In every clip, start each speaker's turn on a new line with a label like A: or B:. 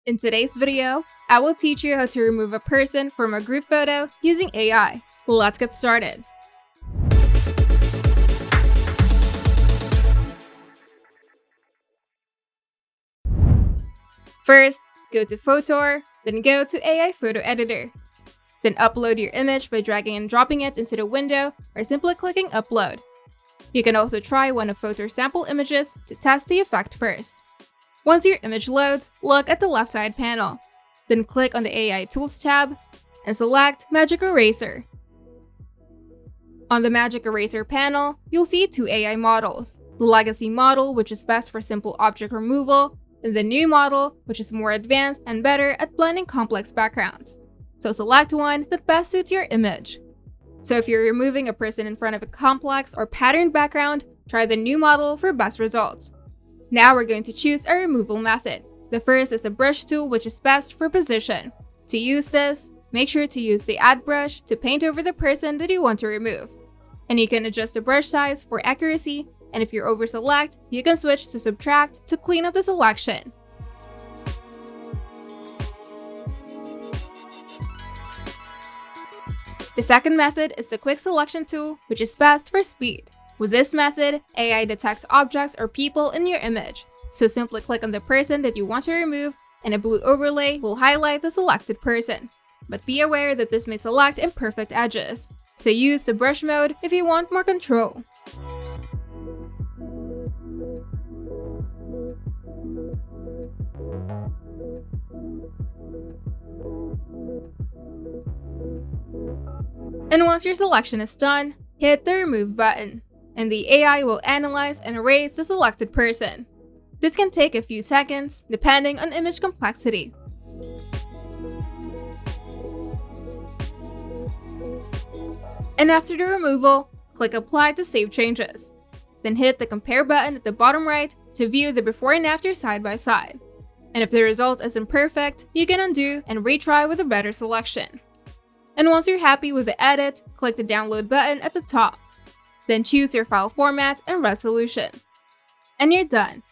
A: In today's video, I will teach you how to remove a person from a group photo using AI. Let's get started. First, go to Photor, then go to AI Photo Editor. Then upload your image by dragging and dropping it into the window or simply clicking Upload. You can also try one of Photor's sample images to test the effect first. Once your image loads, look at the left side panel. Then click on the AI Tools tab and select Magic Eraser. On the Magic Eraser panel, you'll see two AI models: the Legacy model, which is best for simple object removal, and the new model, which is more advanced and better at blending complex backgrounds. So select one that best suits your image. So if you're removing a person in front of a complex or patterned background, try the new model for best results. Now we're going to choose a removal method. The first is a brush tool, which is best for position. To use this, make sure to use the Add brush to paint over the person that you want to remove. And you can adjust the brush size for accuracy, and if you over-select, you can switch to Subtract to clean up the selection. The second method is the Quick Selection tool, which is best for speed. With this method, AI detects objects or people in your image, so simply click on the person that you want to remove, and a blue overlay will highlight the selected person. But be aware that this may select imperfect edges, so use the brush mode if you want more control. And once your selection is done, hit the Remove button, and the AI will analyze and erase the selected person. This can take a few seconds, depending on image complexity. And after the removal, click Apply to save changes. Then hit the Compare button at the bottom right to view the before and after side by side. And if the result is imperfect, you can undo and retry with a better selection. And once you're happy with the edit, click the Download button at the top. Then choose your file format and resolution. And you're done.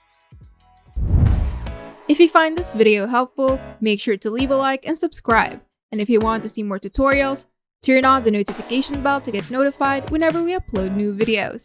A: If you find this video helpful, make sure to leave a like and subscribe. And if you want to see more tutorials, turn on the notification bell to get notified whenever we upload new videos.